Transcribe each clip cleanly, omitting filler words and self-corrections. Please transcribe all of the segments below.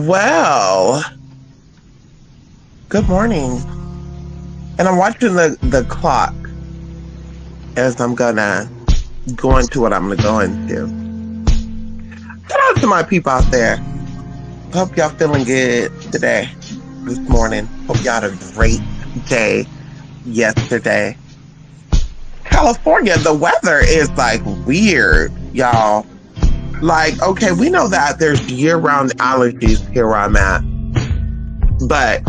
Well, good morning. And I'm watching the clock as I'm gonna go into what I'm gonna go into. Shout out to my people out there. Hope y'all feeling good today, this morning. Hope y'all had a great day yesterday. California, the weather is like weird, y'all. Like, okay, we know that there's year-round allergies here where I'm at, but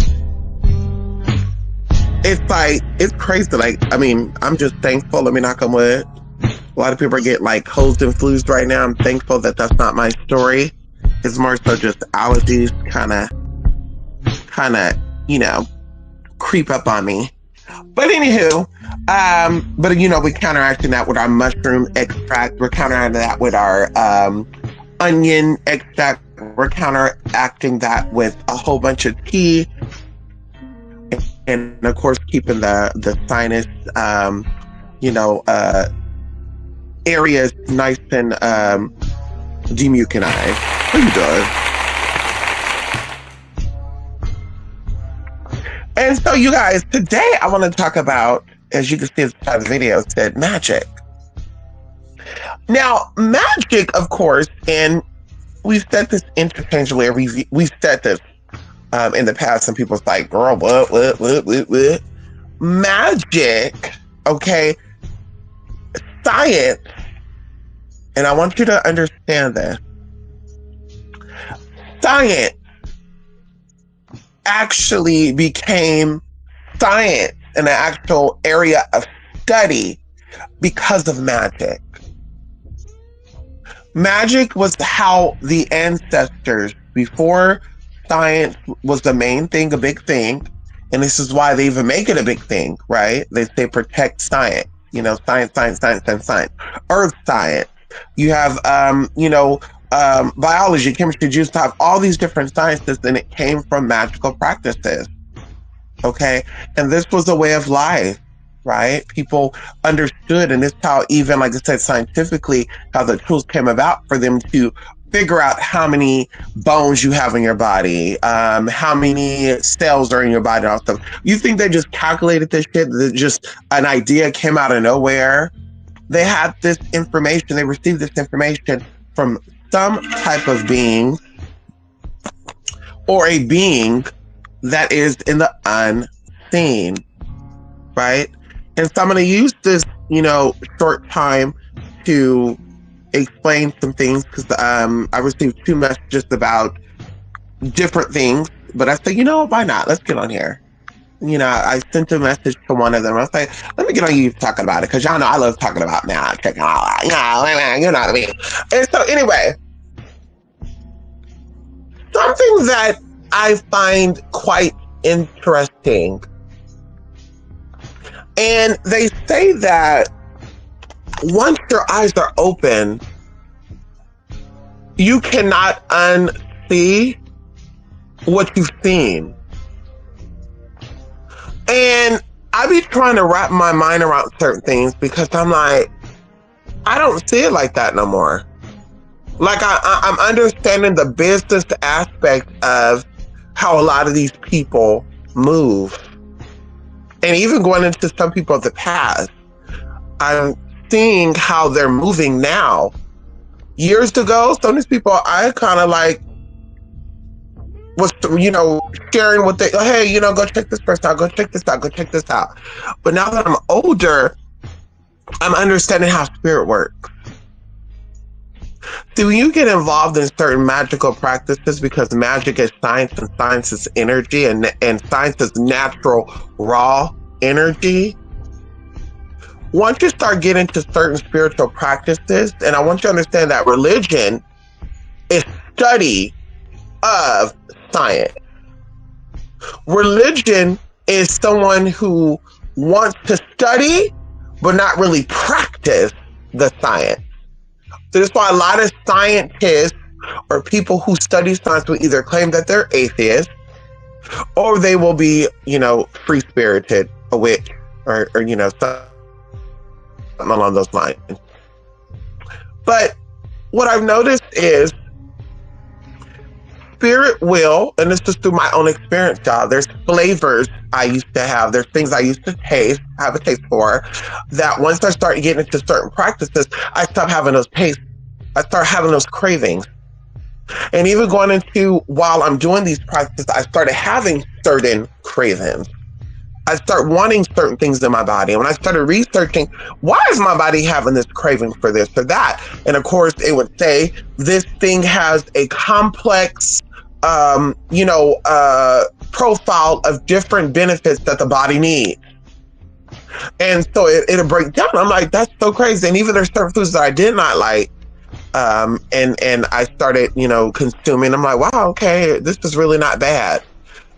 it's crazy. Like, I mean, I'm just thankful. Let me knock on wood. A lot of people are getting like colds and flus right now. I'm thankful that that's not my story. It's more so just allergies kind of, creep up on me. But anywho, we're counteracting that with our mushroom extract. We're counteracting that with our onion extract. We're counteracting that with a whole bunch of tea, and of course keeping the sinus, areas nice and demucinized. What are you doing? And so, you guys, today I want to talk about, as you can see at the top of the video, it said magic. Now, magic, of course, and we've said this interchangeably, or we've said this in the past, and people's like, girl, what? Magic, okay, science, and I want you to understand this. Science actually became science, an actual area of study, because of magic. Magic was how the ancestors, before science was the main thing, a big thing, and this is why they even make it a big thing, right? They say protect science, science. Earth science. You have, biology, chemistry, juice, have all these different sciences, and it came from magical practices. Okay, and this was a way of life, right? People understood, and this is how, even like I said, scientifically, how the tools came about for them to figure out how many bones you have in your body, how many cells are in your body, and all stuff. You think they just calculated this shit? That just an idea came out of nowhere? They had this information. They received this information from some type of being, or a being that is in the unseen, right? And so I'm going to use this, short time to explain some things, because I received 2 messages about different things, but I said, why not? Let's get on here. I sent a message to one of them. I was like, let me get on you talking about it, because y'all know I love talking about magic and all that. You know what I mean? And so anyway, something that I find quite interesting, and they say that once your eyes are open, you cannot unsee what you've seen. And I be trying to wrap my mind around certain things, because I'm like, I don't see it like that no more. Like, I'm understanding the business aspect of how a lot of these people move. And even going into some people of the past, I'm seeing how they're moving now. Years ago, some of these people, I kind of like, was, sharing what they, hey, go check this person out, go check this out. But now that I'm older, I'm understanding how spirit works. See, when you get involved in certain magical practices, because magic is science, and science is energy, and science is natural, raw energy. Once you start getting to certain spiritual practices, and I want you to understand that religion is study of science. Religion is someone who wants to study but not really practice the science. So that's why a lot of scientists or people who study science will either claim that they're atheists, or they will be, free-spirited, a witch, or something along those lines. But what I've noticed is spirit will, and this is through my own experience, y'all. There's flavors I used to have. There's things I used to have a taste for, that once I started getting into certain practices, I stopped having those tastes. I start having those cravings. And even going into, while I'm doing these practices, I started having certain cravings. I start wanting certain things in my body. And when I started researching, why is my body having this craving for this or that? And of course, it would say this thing has a complex, profile of different benefits that the body needs. And so it'll break down. I'm like, that's so crazy. And even there's certain foods that I did not like. And I started, consuming. I'm like, wow, okay, this is really not bad.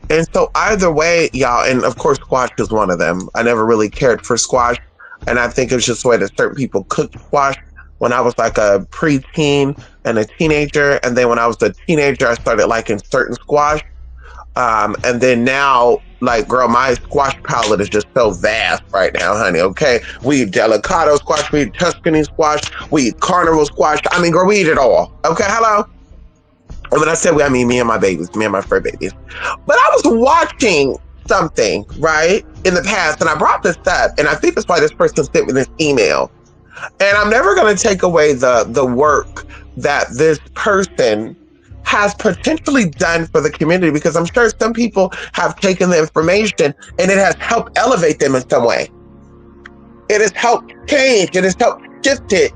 And so either way, y'all, and of course, squash is one of them. I never really cared for squash. And I think it was just the way that certain people cooked squash when I was like a preteen and a teenager. And then when I was a teenager, I started liking certain squash. And then now, like, girl, my squash palette is just so vast right now, honey, okay? We eat delicado squash, we eat Tuscany squash, we eat carnival squash. I mean, girl, we eat it all, okay? Hello? And when I said we, I mean me and my babies, me and my fur babies. But I was watching something, right, in the past, and I brought this up, and I think that's why this person sent me this email. And I'm never going to take away the work that this person has potentially done for the community, because I'm sure some people have taken the information and it has helped elevate them in some way. It has helped change, it has helped shift it,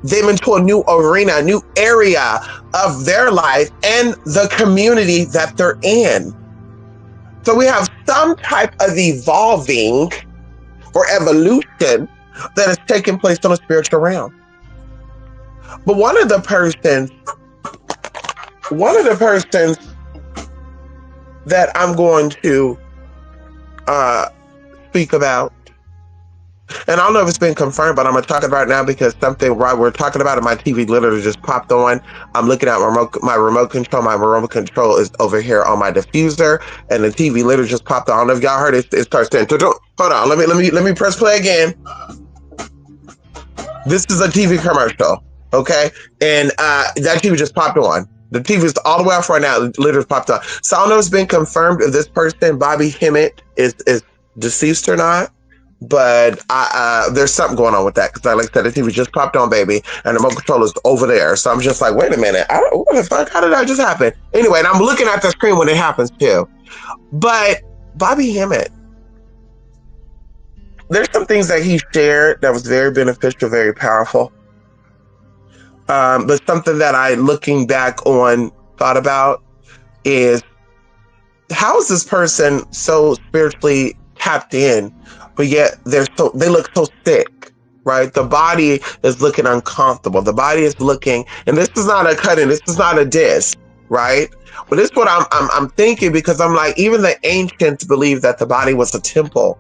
them into a new arena, a new area of their life and the community that they're in. So we have some type of evolving or evolution that has taken place on a spiritual realm. But one of the persons that I'm going to speak about, and I don't know if it's been confirmed, but I'm going to talk about it now because something while we're talking about it, my TV literally just popped on. I'm looking at my remote control. My remote control is over here on my diffuser, and the TV literally just popped on. I don't know if y'all heard it. It starts saying, hold on, let me press play again. This is a TV commercial, okay? And that TV just popped on. The TV is all the way off right now. It literally popped on. So I don't know if it's been confirmed if this person, Bobby Hemmett, is deceased or not. But there's something going on with that, because like I said, the TV just popped on, baby, and the remote control is over there. So I'm just like, wait a minute, what the fuck? How did that just happen? Anyway, and I'm looking at the screen when it happens too. But Bobby Hemmett, there's some things that he shared that was very beneficial, very powerful. But something that I, looking back on, thought about is, how is this person so spiritually tapped in, but yet they look so sick, right? The body is looking uncomfortable. The body is looking, and this is not a cut-in, this is not a diss, right? But this is what I'm thinking, because I'm like, even the ancients believed that the body was a temple.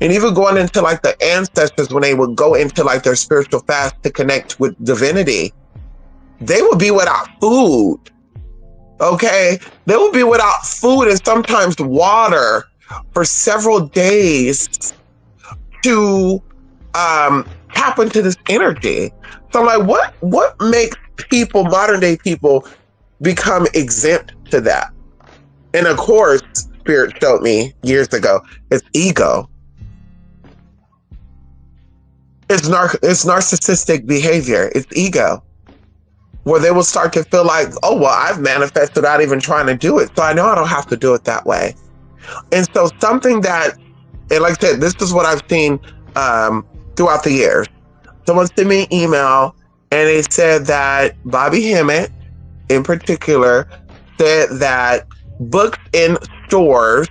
And even going into like the ancestors, when they would go into like their spiritual fast to connect with divinity, they would be without food. Okay, they would be without food and sometimes water for several days to tap into this energy. So I'm like, what makes people, modern day people, become exempt to that? And of course, Spirit showed me years ago, it's ego. It's narcissistic behavior. It's ego, where they will start to feel like, oh, well, I've manifested without even trying to do it, so I know I don't have to do it that way. And so something that, and like I said, this is what I've seen throughout the years. Someone sent me an email, and they said that Bobby Hemmett, in particular, said that books in stores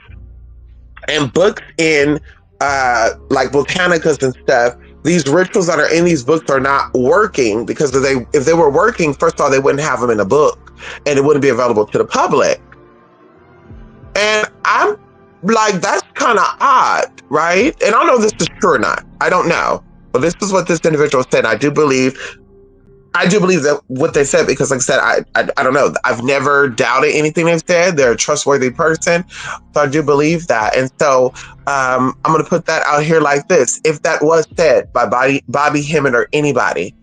and books in like botanicas and stuff, these rituals that are in these books are not working, because if they were working, first of all, they wouldn't have them in a book and it wouldn't be available to the public. And I'm like, that's kind of odd, right? And I don't know if this is true or not. I don't know. But this is what this individual said. I do believe that what they said, because like I said, I don't know. I've never doubted anything they've said. They're a trustworthy person. So I do believe that. And so I'm going to put that out here like this. If that was said by Bobby Hemmett or anybody,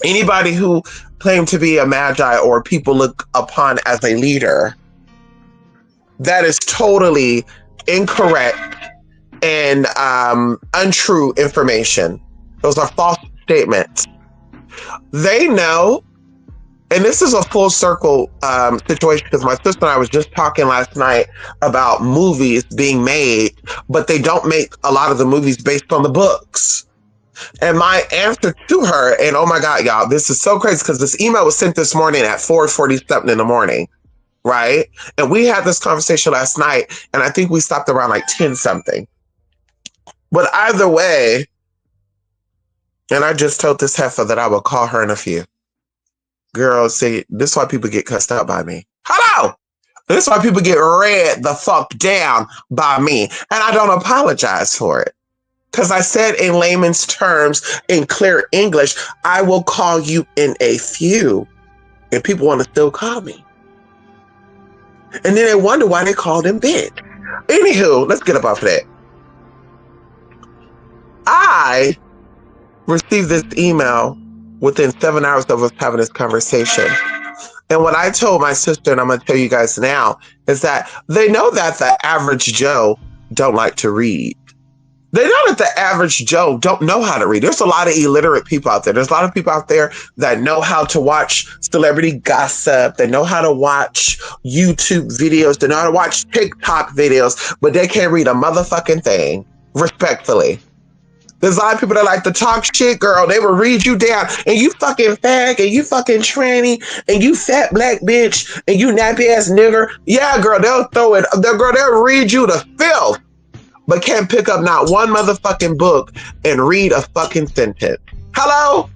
Anybody who claimed to be a magi or people look upon as a leader, that is totally incorrect and untrue information. Those are false statements. They know, and this is a full circle situation because my sister and I was just talking last night about movies being made, but they don't make a lot of the movies based on the books. And my answer to her, and oh my God, y'all, this is so crazy because this email was sent this morning at 4:47 in the morning, right? And we had this conversation last night, and I think we stopped around like 10 something. But either way, and I just told this heifer that I will call her in a few. Girl, see, this is why people get cussed out by me. Hello! This is why people get read the fuck down by me. And I don't apologize for it. Because I said in layman's terms, in clear English, I will call you in a few. And people want to still call me. And then they wonder why they called him bitch. Anywho, let's get up off of that. I received this email within 7 hours of us having this conversation. And what I told my sister, and I'm going to tell you guys now, is that they know that the average Joe don't like to read. They know that the average Joe don't know how to read. There's a lot of illiterate people out there. There's a lot of people out there that know how to watch celebrity gossip. They know how to watch YouTube videos. They know how to watch TikTok videos, but they can't read a motherfucking thing, respectfully. There's a lot of people that like to talk shit, girl. They will read you down, and you fucking fag, and you fucking tranny, and you fat black bitch, and you nappy ass nigger. Yeah, girl, they'll throw it. They'll read you to filth, but can't pick up not one motherfucking book and read a fucking sentence. Hello?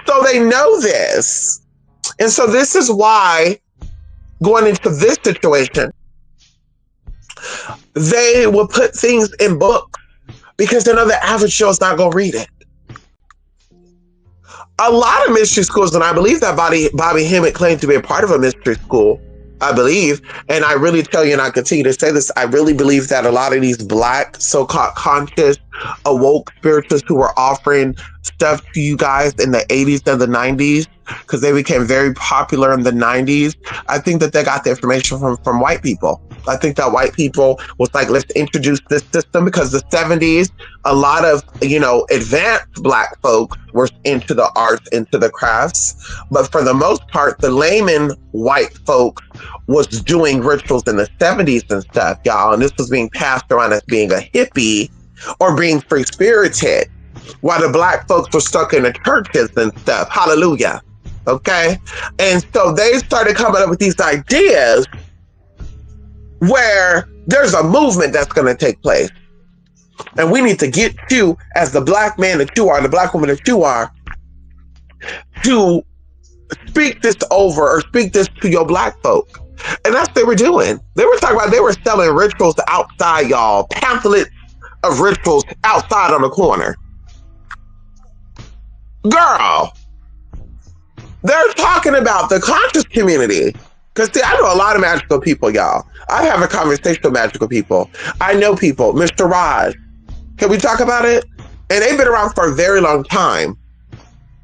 So they know this. And so this is why, going into this situation, they will put things in books because they know the average Joe is not going to read it. A lot of mystery schools, and I believe that Bobby Hemmett claimed to be a part of a mystery school, I believe, and I really tell you, and I continue to say this, I really believe that a lot of these black so-called conscious, awoke spiritualists who were offering stuff to you guys in the 80s and the 90s, because they became very popular in the 90s, I think that they got the information from white people. I think that white people was like, let's introduce this system, because the 70s, a lot of, advanced black folks were into the arts, into the crafts. But for the most part, the layman white folks was doing rituals in the 70s and stuff, y'all. And this was being passed around as being a hippie or being free-spirited, while the black folks were stuck in the churches and stuff. Hallelujah. Okay? And so they started coming up with these ideas where there's a movement that's going to take place. And we need to get you, as the black man that you are, the black woman that you are, to speak this over or speak this to your black folk. And that's what they were doing. They were talking about, they were selling rituals outside, y'all. Pamphlets of rituals outside on the corner. Girl, they're talking about the conscious community. Because, see, I know a lot of magical people, y'all. I have a conversation with magical people. I know people. Mr. Raj. Can we talk about it? And they've been around for a very long time.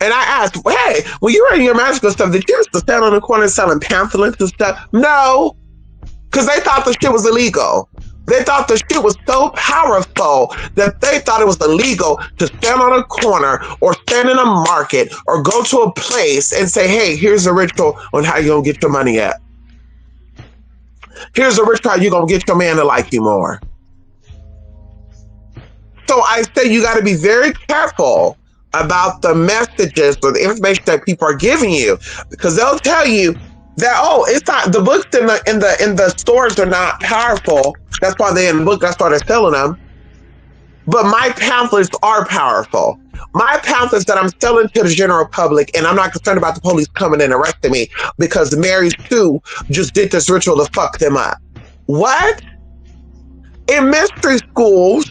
And I asked, hey, when you were in your magical stuff, did you used to stand on the corner selling pamphlets and stuff? No. Because they thought the shit was illegal. They thought the shit was so powerful that they thought it was illegal to stand on a corner or stand in a market or go to a place and say, hey, here's a ritual on how you're going to get your money at. Here's a ritual how you're going to get your man to like you more. So I say you got to be very careful about the messages or the information that people are giving you, because they'll tell you that, oh, it's not, the books in the stores are not powerful. That's why they're in the book. That's why they're selling them. But my pamphlets are powerful. My pamphlets that I'm selling to the general public, and I'm not concerned about the police coming and arresting me because Mary Sue just did this ritual to fuck them up. What? In mystery schools,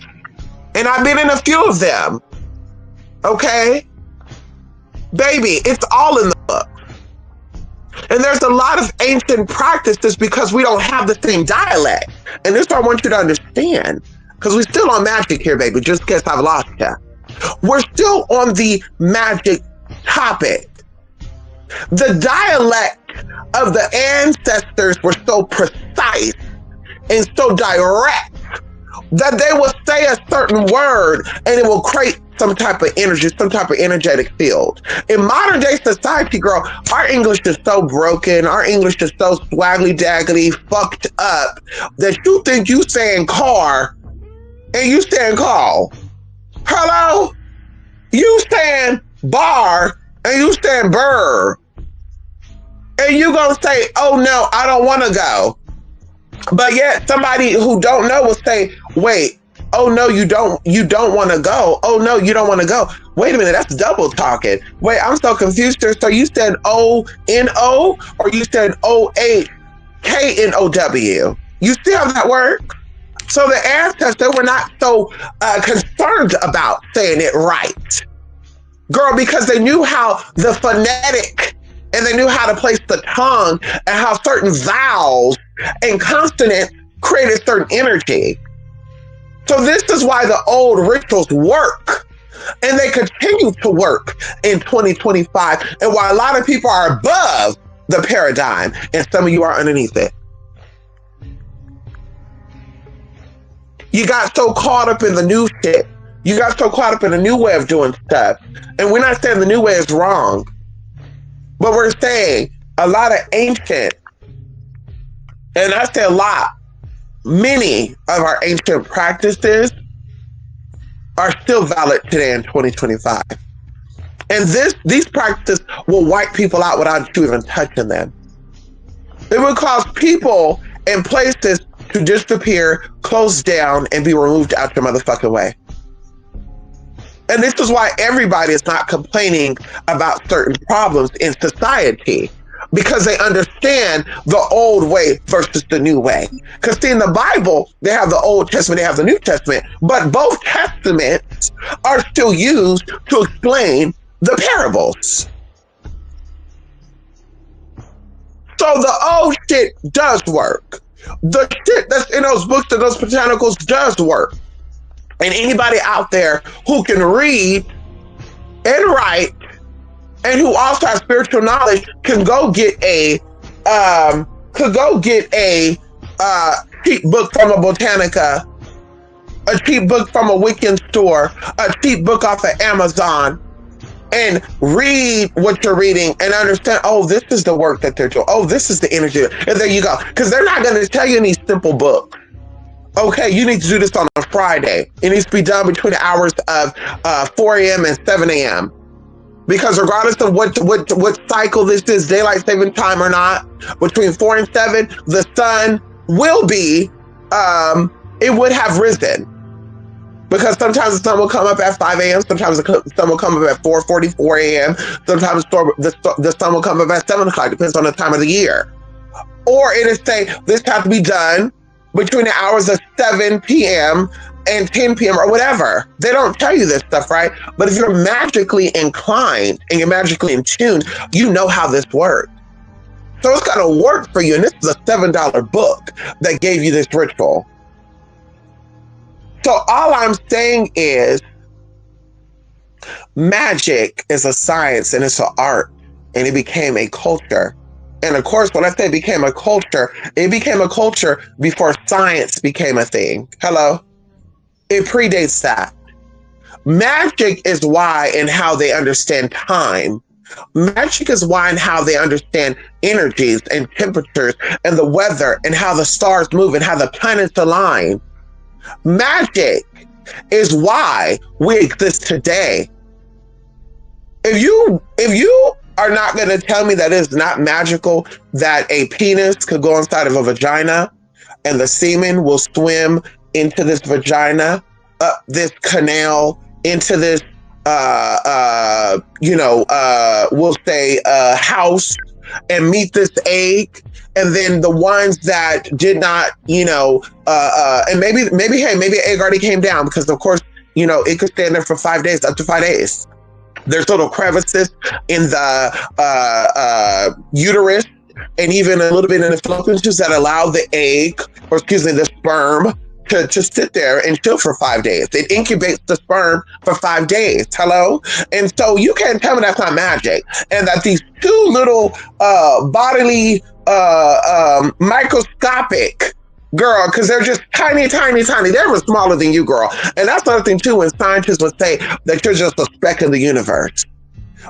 and I've been in a few of them, okay? Baby, it's all in the book. And there's a lot of ancient practices because we don't have the same dialect. And this is what I want you to understand. Because we're still on magic here, baby, just in case I've lost you. We're still on the magic topic. The dialect of the ancestors were so precise and so direct that they will say a certain word and it will create some type of energy, some type of energetic field. In modern day society, girl, our English is so broken, our English is so swaggly daggly, fucked up, that you think you saying car and you saying call. Hello? You saying bar and you saying burr. And you gonna say, oh no, I don't wanna go. But yet somebody who don't know will say, wait, oh no, you don't want to go. Oh no, you don't want to go. Wait a minute, that's double talking. Wait, I'm so confused here. So you said O-N-O or you said O-H-K-N-O-W? You see how that works? So the ancestors were not so concerned about saying it right. Girl, because they knew how the phonetic and they knew how to place the tongue and how certain vowels and consonants created certain energy. So this is why the old rituals work and they continue to work in 2025 and why a lot of people are above the paradigm and some of you are underneath it. You got so caught up in the new shit. You got so caught up in the new way of doing stuff. And we're not saying the new way is wrong, but we're saying a lot of ancient, and I say a lot, many of our ancient practices are still valid today in 2025. And these practices will wipe people out without you even touching them. It will cause people and places to disappear, close down, and be removed out your motherfucking way. And this is why everybody is not complaining about certain problems in society, because they understand the old way versus the new way. Because see, in the Bible, they have the Old Testament, they have the New Testament, but both testaments are still used to explain the parables. So the old shit does work. The shit that's in those books and those botanicals does work. And anybody out there who can read and write and who also has spiritual knowledge can go get a cheap book from a Botanica, a cheap book from a Wiccan store, a cheap book off of Amazon, and read what you're reading and understand, oh, this is the work that they're doing. Oh, this is the energy. And there you go. Because they're not going to tell you in these simple books, okay, you need to do this on a Friday. It needs to be done between the hours of 4 a.m. and 7 a.m. Because regardless of what cycle this is, daylight saving time or not, between 4 and 7, the sun will be, it would have risen. Because sometimes the sun will come up at 5 a.m., sometimes the sun will come up at 4:44 a.m., sometimes the sun will come up at 7 o'clock, depends on the time of the year. Or it is say, this has to be done between the hours of 7 p.m. and 10 p.m. or whatever. They don't tell you this stuff, right? But if you're magically inclined and you're magically in tune, you know how this works. So it's going to work for you. And this is a $7 book that gave you this ritual. So all I'm saying is magic is a science and it's an art and it became a culture. And of course, when I say it became a culture before science became a thing. Hello? It predates that. Magic is why and how they understand time. Magic is why and how they understand energies and temperatures and the weather and how the stars move and how the planets align. Magic is why we exist today. If you are not going to tell me that it's not magical that a penis could go inside of a vagina and the semen will swim into this vagina, up this canal, into this, we'll say house, and meet this egg, and then the ones that did not, and maybe an egg already came down because of course, it could stand there for 5 days, up to 5 days. There's little crevices in the uterus and even a little bit in the fallopian tubes that allow the egg, or excuse me, the sperm to sit there and chill for 5 days. It incubates the sperm for 5 days. Hello? And so you can't tell me that's not magic. And that these two little bodily microscopic girl, because they're just tiny, tiny, tiny. They're even smaller than you, girl. And that's another thing too, when scientists would say that you're just a speck in the universe,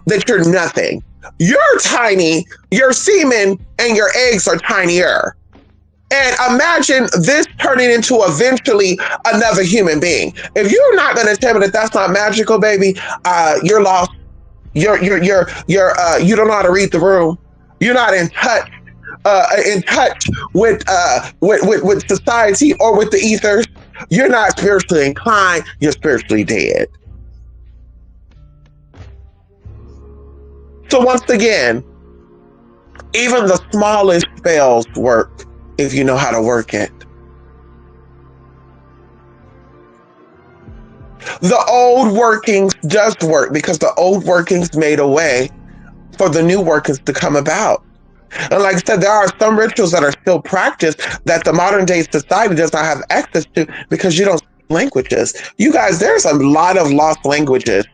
that you're nothing. You're tiny, your semen and your eggs are tinier. And imagine this turning into eventually another human being. If you're not going to tell me that that's not magical, baby, you're lost. You don't know how to read the room. You're not in touch with society or with the ethers. You're not spiritually inclined. You're spiritually dead. So once again, even the smallest spells work if you know how to work it. The old workings does work because the old workings made a way for the new workings to come about. And like I said, there are some rituals that are still practiced that the modern day society does not have access to because you don't speak languages. You guys, there's a lot of lost languages.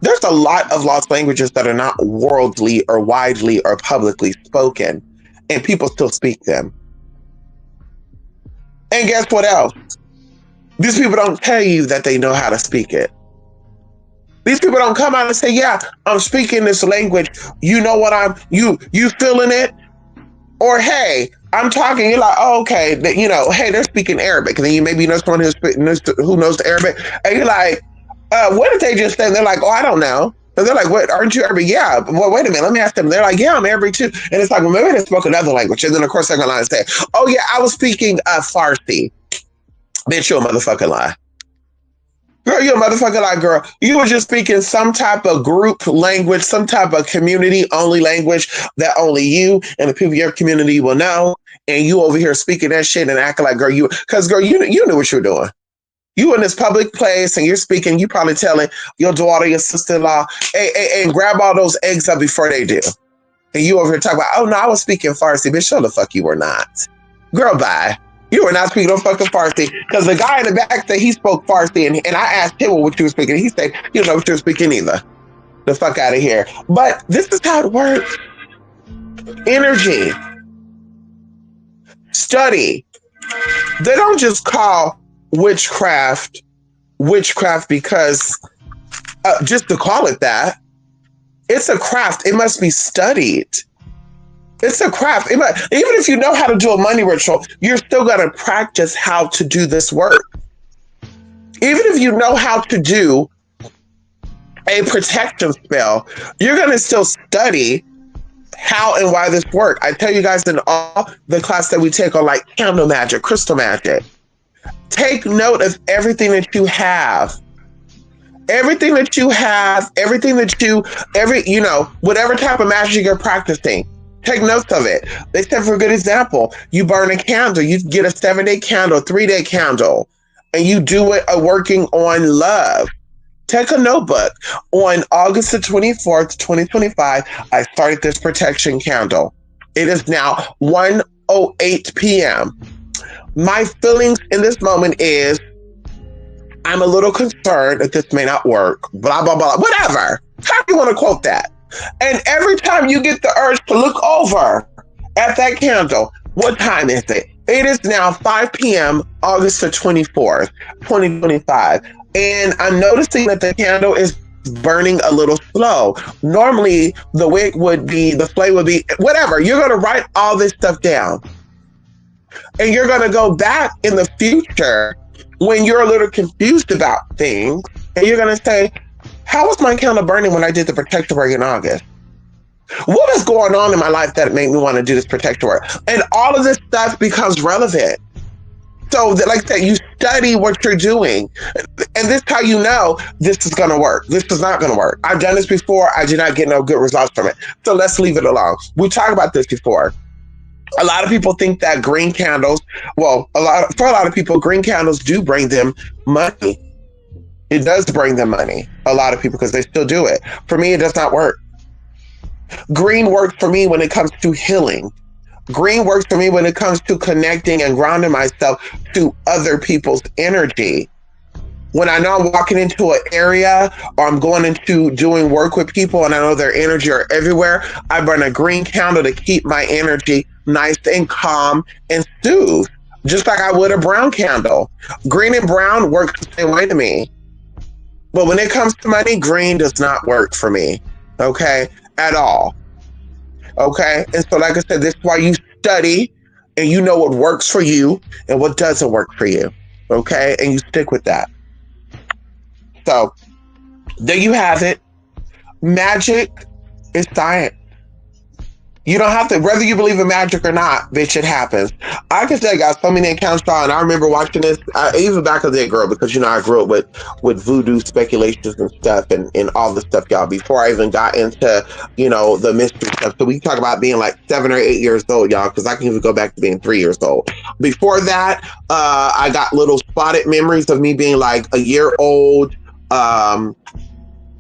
There's a lot of lost languages that are not worldly or widely or publicly spoken, and people still speak them. And guess what else? These people don't tell you that they know how to speak it. These people don't come out and say, yeah, I'm speaking this language. You know what you feeling it? Or, hey, I'm talking, you're like, oh, okay, hey, they're speaking Arabic. And then you maybe know someone who knows the Arabic. And you're like, what did they just say? And they're like, oh, I don't know. And they're like, what, aren't you Arabic? Yeah. Well, wait a minute, let me ask them. They're like, yeah, I'm Arabic too. And it's like, well, maybe they spoke another language. And then, of course, they're going to lie and say, oh, yeah, I was speaking Farsi. Bitch, you a motherfucking lie. Girl, you a motherfucking lie, girl. You were just speaking some type of group language, some type of community-only language that only you and the people in your community will know. And you over here speaking that shit and acting like, girl, you knew what you were doing. You in this public place and you're speaking, you probably telling your daughter, your sister-in-law, hey, grab all those eggs up before they do. And you over here talking about, oh no, I was speaking Farsi. Bitch, show the fuck you were not. Girl, bye. You were not speaking no fucking Farsi. Because the guy in the back said he spoke Farsi and I asked him what you were speaking. He said, you don't know what you were speaking either. The fuck out of here. But this is how it works. Energy. Study. They don't just call witchcraft because just to call it that. It's a craft. It must be studied. It's a craft. Even if you know how to do a money ritual, you're still going to practice how to do this work. Even if you know how to do a protection spell, you're going to still study how and why this works. I tell you guys in all the class that we take on like candle magic, crystal magic, take note of everything that you have. Everything that you have, whatever type of magic you're practicing, take notes of it. They said, for a good example, you burn a candle, you get a 7-day candle, 3-day candle, and you do it working on love. Take a notebook. On August the 24th, 2025, I started this protection candle. It is now 1:08 p.m. My feelings in this moment is, I'm a little concerned that this may not work, blah, blah, blah, whatever. How do you want to quote that? And every time you get the urge to look over at that candle, what time is it? It is now 5 p.m., August the 24th, 2025. And I'm noticing that the candle is burning a little slow. Normally, the flame would be, whatever. You're going to write all this stuff down. And you're going to go back in the future when you're a little confused about things, and you're going to say, how was my candle burning when I did the protective work in August? What is going on in my life that made me want to do this protective work? And all of this stuff becomes relevant. So like I said, you study what you're doing. And this is how you know this is going to work. This is not going to work. I've done this before. I did not get no good results from it. So let's leave it alone. We talked about this before. A lot of people think that green candles, for a lot of people, green candles do bring them money. It does bring them money. A lot of people, because they still do it. For me, it does not work. Green works for me when it comes to healing. Green works for me when it comes to connecting and grounding myself to other people's energy. When I know I'm walking into an area or I'm going into doing work with people and I know their energy are everywhere, I burn a green candle to keep my energy nice and calm and soothed, just like I would a brown candle. Green and brown work the same way to me. But when it comes to money, green does not work for me, okay, at all. Okay. And so, like I said, this is why you study and you know what works for you and what doesn't work for you. Okay. And you stick with that. So there you have it. Magic is science. You don't have to, whether you believe in magic or not, bitch, it happens. I can say I got so many accounts, y'all, and I remember watching this, even back in the day, girl, because, I grew up with voodoo speculations and stuff and all the stuff, y'all, before I even got into, the mystery stuff. So we talk about being like 7 or 8 years old, y'all, because I can even go back to being 3 years old. Before that, I got little spotted memories of me being like a year old,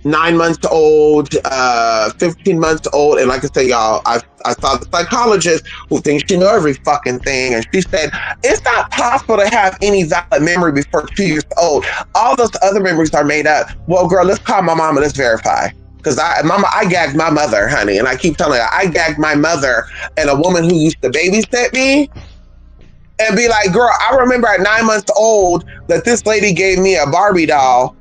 9 months old, 15 months old. And like I say, y'all, I saw the psychologist who thinks she knows every fucking thing. And she said, it's not possible to have any valid memory before 2 years old. All those other memories are made up. Well, girl, let's call my mama, let's verify. Because I gagged my mother, honey. And I keep telling her, I gagged my mother and a woman who used to babysit me. And be like, girl, I remember at 9 months old that this lady gave me a Barbie doll.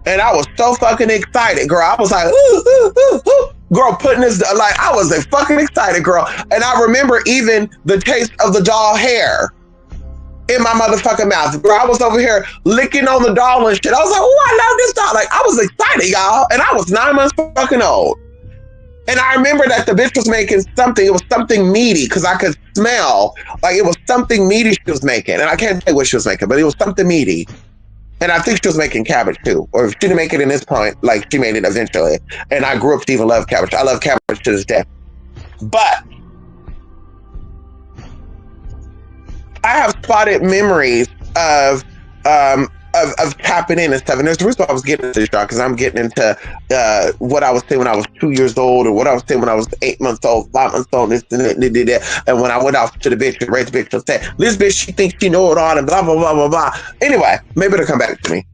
And I was so fucking excited, girl. I was like, ooh, ooh, ooh, ooh. Girl, putting this, like, I was fucking excited, girl. And I remember even the taste of the doll hair in my motherfucking mouth. Girl, I was over here licking on the doll and shit. I was like, oh, I love this doll. Like, I was excited, y'all. And I was 9 months fucking old. And I remember that the bitch was making something. It was something meaty because I could smell. Like, it was something meaty she was making. And I can't say what she was making, but it was something meaty. And I think she was making cabbage too. Or if she didn't make it in this point, like she made it eventually. And I grew up to even love cabbage. I love cabbage to this day. But I have spotted memories of tapping in and stuff. And there's the reason why I was getting into this, y'all, because I'm getting into what I was saying when I was 2 years old, or what I was saying when I was 8 months old, 5 months old, this and that. And when I went off to the bitch, the bitch will say, this bitch, she thinks she know it all, and blah, blah, blah, blah, blah. Anyway, maybe it'll come back to me.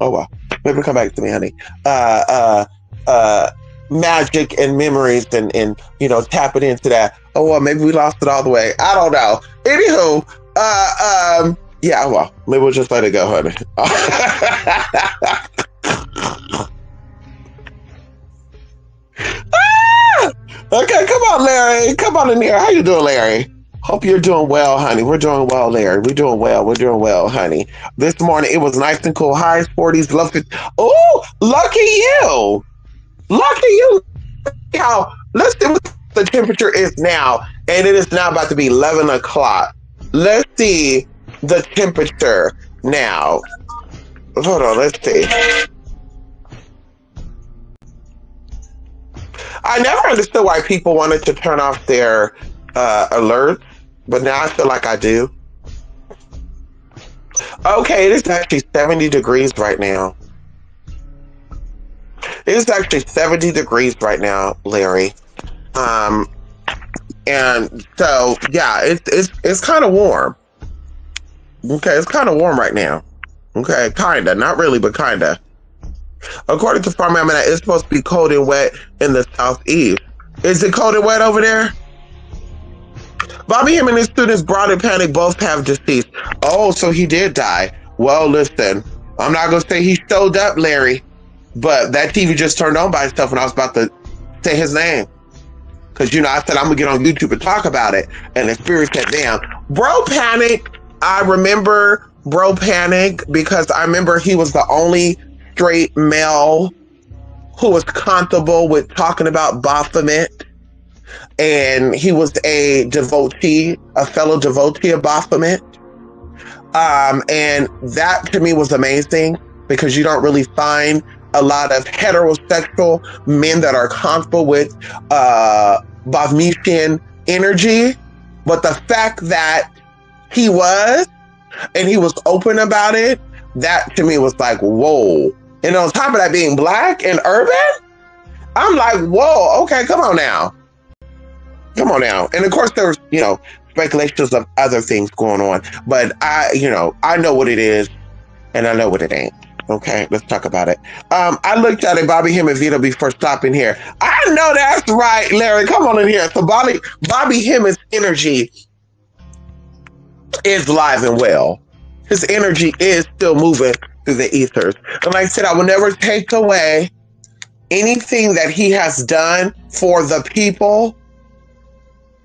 Oh, well. Maybe it'll come back to me, honey. Magic and memories and tapping into that. Oh, well, maybe we lost it all the way. I don't know. Anywho, yeah, well, maybe we'll just let it go, honey. Okay, come on, Larry. Come on in here. How you doing, Larry? Hope you're doing well, honey. We're doing well, Larry. We're doing well. We're doing well, honey. This morning, it was nice and cool. Highs 40s, low 50s. Oh, lucky you. Lucky you. Now, let's see what the temperature is now. And it is now about to be 11 o'clock. Let's see the temperature now. Hold on, let's see. I never understood why people wanted to turn off their alerts, but now I feel like I do. Okay, it is actually 70 degrees right now. It is actually 70 degrees right now, Larry. And so yeah, it's kind of warm. Okay, it's kind of warm right now. Okay, kinda, not really, but kinda. According to Farm Almanac, it's supposed to be cold and wet in the southeast. Is it cold and wet over there? Bobby, him and his students, Broad and Panic, both have deceased. Oh, so he did die. Well, listen, I'm not gonna say he showed up, Larry, but that TV just turned on by itself when I was about to say his name. Because, I said I'm gonna get on YouTube and talk about it, and the spirit said, damn. Bro Panic, I remember Bro Panic because I remember he was the only straight male who was comfortable with talking about Baphomet, and he was a devotee, a fellow devotee of Baphomet, and that to me was amazing because you don't really find a lot of heterosexual men that are comfortable with Baphometian energy, but the fact that he was, and he was open about it, that to me was like, whoa. And on top of that being black and urban, I'm like, whoa, okay, come on now. Come on now. And of course, there's, speculations of other things going on. But I know what it is and I know what it ain't. Okay, let's talk about it. I looked at it, Bobby Him and Vito, before stopping here. I know that's right, Larry. Come on in here. So Bobby Him's energy is live and well. His energy is still moving through the ethers. And like I said, I will never take away anything that he has done for the people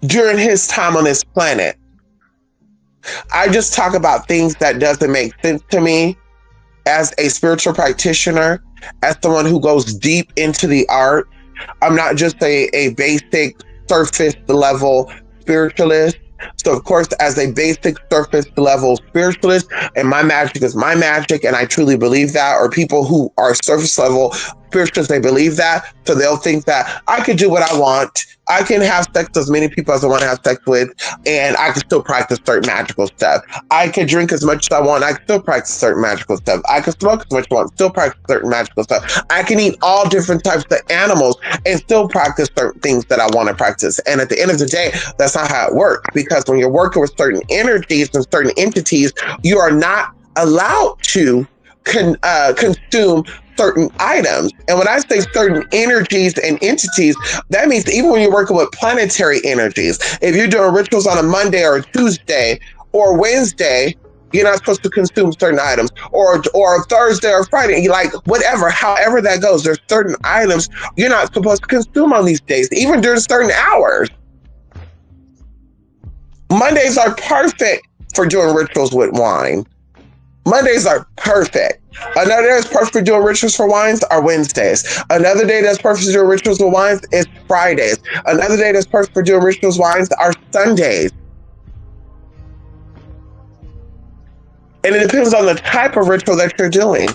during his time on this planet. I just talk about things that doesn't make sense to me as a spiritual practitioner, as someone who goes deep into the art. I'm not just a basic surface level spiritualist. So of course, as a basic surface level spiritualist, and my magic is my magic, and I truly believe that, or people who are surface level spiritualists, they believe that. So they'll think that I can do what I want. I can have sex with as many people as I want to have sex with, and I can still practice certain magical stuff. I can drink as much as I want. I can still practice certain magical stuff. I can smoke as much as I want, still practice certain magical stuff. I can eat all different types of animals and still practice certain things that I want to practice. And at the end of the day, that's not how it works. Because when you're working with certain energies and certain entities, you are not allowed to consume certain items. And when I say certain energies and entities, that means even when you're working with planetary energies, if you're doing rituals on a Monday or a Tuesday or Wednesday, you're not supposed to consume certain items, or Thursday or Friday, like whatever, however that goes. There's certain items you're not supposed to consume on these days, even during certain hours. Mondays are perfect for doing rituals with wine. Mondays are perfect. Another day that's perfect for doing rituals for wines are Wednesdays. Another day that's perfect for doing rituals with wines is Fridays. Another day that's perfect for doing rituals with wines are Sundays. And it depends on the type of ritual that you're doing.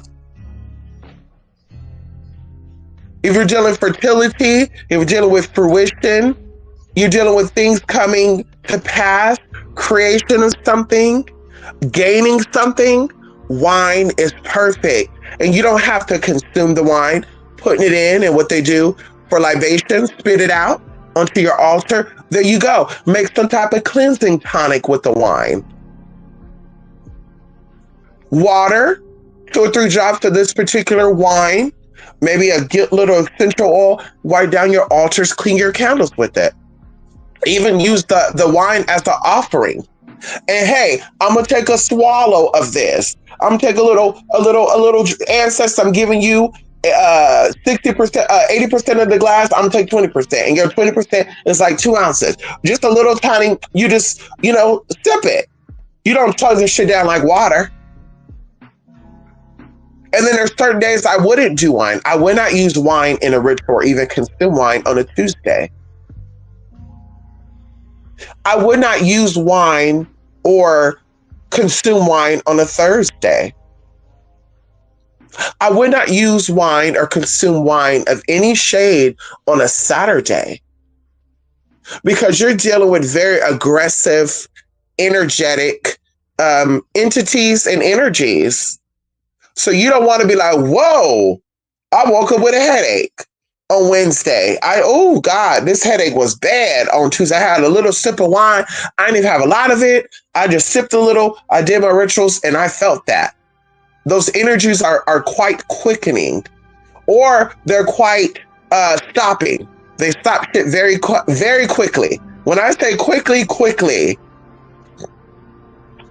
If you're dealing with fertility, if you're dealing with fruition, you're dealing with things coming to pass, creation of something, gaining something, wine is perfect. And you don't have to consume the wine, putting it in, and what they do for libation, spit it out onto your altar. There you go. Make some type of cleansing tonic with the wine. Water, 2 or 3 drops of this particular wine, maybe a little essential oil, wipe down your altars, clean your candles with it. Even use the wine as an offering. And hey, I'm gonna take a swallow of this. I'm gonna take a little ancestor. I'm giving you 60%, 80% of the glass. I'm gonna take 20%, and your 20% is like 2 ounces. Just a little tiny. You just sip it. You don't chug this shit down like water. And then there's certain days I wouldn't do wine. I would not use wine in a ritual or even consume wine on a Tuesday. I would not use wine or consume wine on a Thursday. I would not use wine or consume wine of any shade on a Saturday, because you're dealing with very aggressive, energetic entities and energies. So you don't want to be like, whoa, I woke up with a headache on Wednesday. Oh God, this headache was bad on Tuesday. I had a little sip of wine. I didn't even have a lot of it. I just sipped a little. I did my rituals and I felt that. Those energies are quite quickening, or they're quite stopping. They stop shit very quickly. When I say quickly,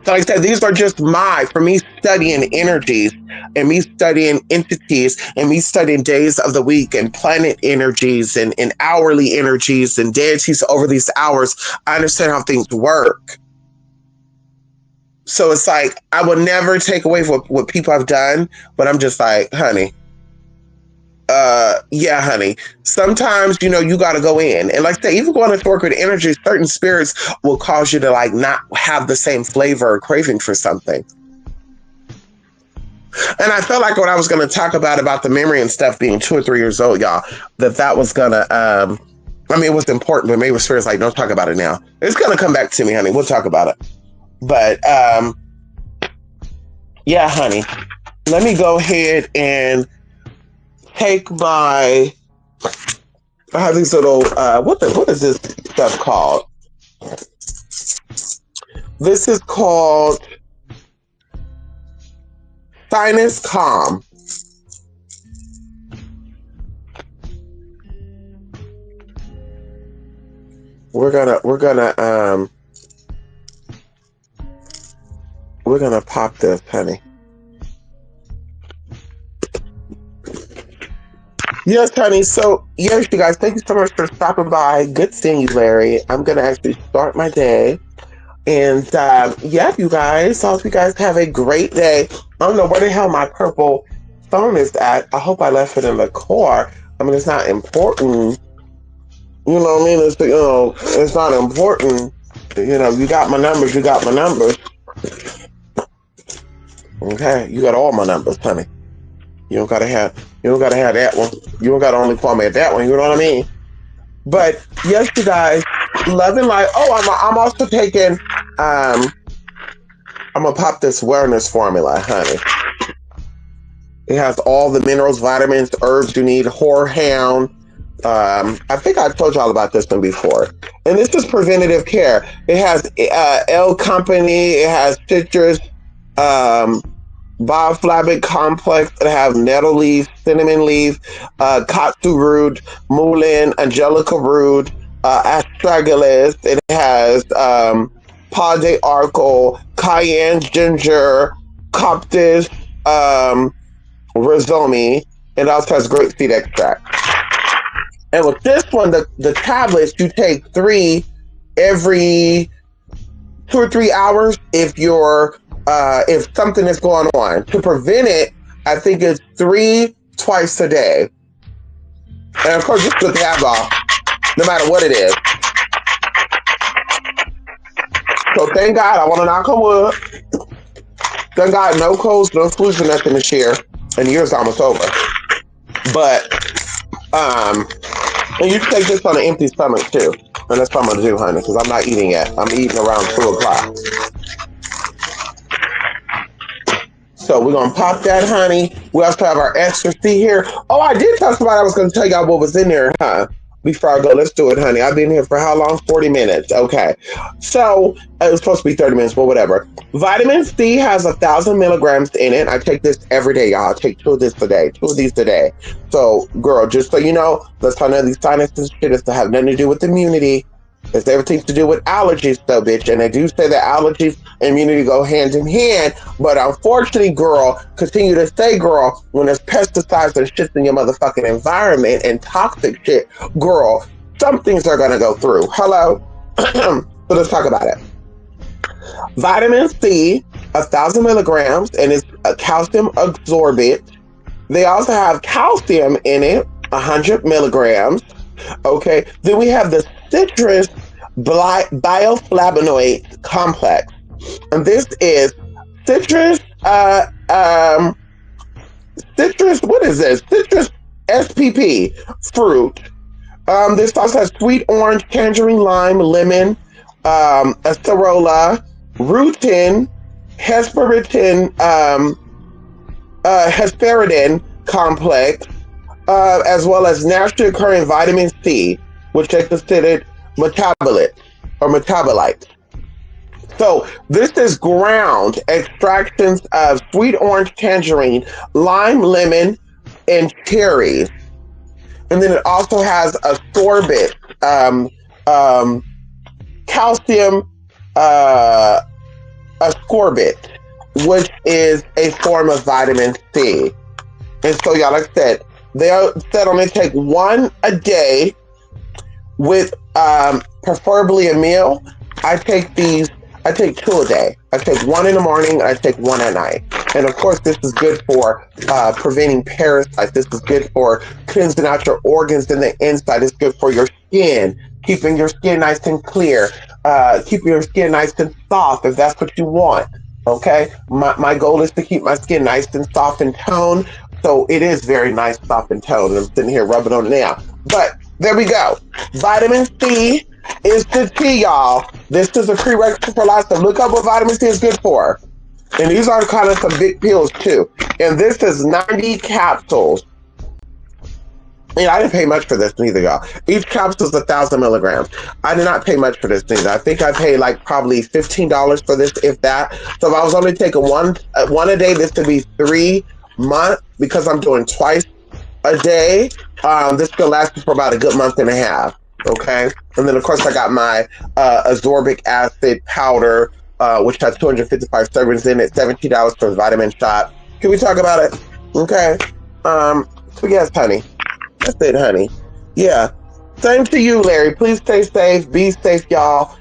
so like I said, these are just for me studying energies and me studying entities and me studying days of the week and planet energies and hourly energies and deities over these hours. I understand how things work. So it's like, I would never take away what people have done, but I'm just like, honey, yeah, honey. Sometimes, you got to go in. And like I say, even going to work with energy, certain spirits will cause you to like not have the same flavor or craving for something. And I felt like when I was going to talk about the memory and stuff being 2 or 3 years old, y'all, that was going to, it was important, but maybe spirits like, don't talk about it now. It's going to come back to me, honey. We'll talk about it. But, yeah, honey, let me go ahead and take I have these little, what is this? stuff called? This is called Sinus Calm. We're gonna pop this, honey. Yes, honey. So, yes, you guys, thank you so much for stopping by. Good seeing you, Larry. I'm going to actually start my day. And, yeah, you guys, I hope you guys have a great day. I don't know where the hell my purple phone is at. I hope I left it in the car. I mean, it's not important. You know what I mean? It's, it's not important. You got my numbers. You got my numbers. Okay? You got all my numbers, honey. You don't gotta have that one. You don't gotta only call me at that one. You know what I mean? But yes, you guys, love and light. Oh, I'm also taking. I'm gonna pop this wellness formula, honey. It has all the minerals, vitamins, herbs you need. Horehound. I think I told y'all about this one before. And this is preventative care. It has L-Company. It has citrus. Bioflavic complex that have nettle leaf, cinnamon leaf, katsu root, mullein, angelica root, astragalus. It has pas de arco, cayenne, ginger, coptis, rhizomi, and it also has grapeseed extract. And with this one, the tablets, you take 3 every 2 or 3 hours if something is going on. To prevent it, I think it's 3 twice a day. And of course, it's good to have no matter what it is. So thank God, I want to knock on wood. Thank God, no colds, no flus, or nothing this year. And the year's almost over. But, and you can take this on an empty stomach too. And that's what I'm going to do, honey, because I'm not eating yet. I'm eating around 2 o'clock. So we're going to pop that, honey. We also have our extra C here. Oh, I did tell somebody I was going to tell y'all what was in there, huh? Before I go, let's do it, honey. I've been here for how long? 40 minutes. Okay. So it was supposed to be 30 minutes, but whatever. Vitamin C has 1,000 milligrams in it. I take this every day, y'all. I take 2 of these today. So, girl, just so you know, let's talk about these sinuses and shit. It's to have nothing to do with immunity. It's everything to do with allergies, though, bitch. And they do say that allergies and immunity go hand in hand. But unfortunately, girl, continue to say, girl, when there's pesticides and shit in your motherfucking environment and toxic shit, girl, some things are going to go through. Hello? So let's talk about it. Vitamin C, 1,000 milligrams, and it's a calcium absorbent. They also have calcium in it, 100 milligrams. Okay, then we have the citrus bioflavonoid complex, and this is citrus. Citrus. What is this? Citrus SPP fruit. This also has sweet orange, tangerine, lime, lemon, acerola, rutin, hesperidin, hesperidin complex. As well as naturally occurring vitamin C, which are considered metabolites. So this is ground extractions of sweet orange, tangerine, lime, lemon, and cherries. And then it also has ascorbate, calcium ascorbate, which is a form of vitamin C. And so, y'all, like I said, they said only take 1 a day with preferably a meal. I take 2 a day. I take 1 in the morning, I take 1 at night. And of course, this is good for preventing parasites. This is good for cleansing out your organs in the inside. It's good for your skin, keeping your skin nice and clear, keeping your skin nice and soft if that's what you want. Okay? My goal is to keep my skin nice and soft and toned. So it is very nice, soft, and toned. I'm sitting here rubbing on it now. But there we go. Vitamin C is the key, y'all. This is a prerequisite for life. So look up what vitamin C is good for. And these are kind of some big pills, too. And this is 90 capsules. Yeah, I didn't pay much for this neither, y'all. Each capsule is 1,000 milligrams. I did not pay much for this neither. I think I paid like probably $15 for this, if that. So if I was only taking one a day, this would be 3 months because I'm doing twice a day. This could last me for about a good month and a half. Okay, and then of course I got my ascorbic acid powder, which has 255 servings in it. $17 for the vitamin shot. Can we talk about it? Okay. So yes, honey. That's it, honey. Yeah. Same to you, Larry. Please stay safe. Be safe, y'all.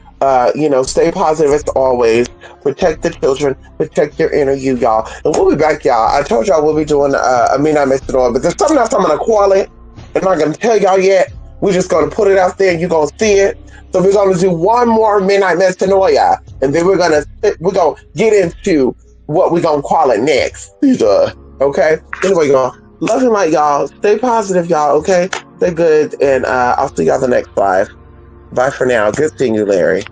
Stay positive as always. Protect the children. Protect your inner you, y'all. And we'll be back, y'all. I told y'all we'll be doing a Midnight Mix it all, but there's something else I'm gonna call it. I'm not gonna tell y'all yet. We're just gonna put it out there and you're gonna see it. So we're gonna do one more Midnight Metanoia, and then we're gonna get into what we're gonna call it next. Okay? Anyway, y'all. Love and light, y'all. Stay positive, y'all, okay? Stay good, and I'll see y'all the next live. Bye for now. Good seeing you, Larry.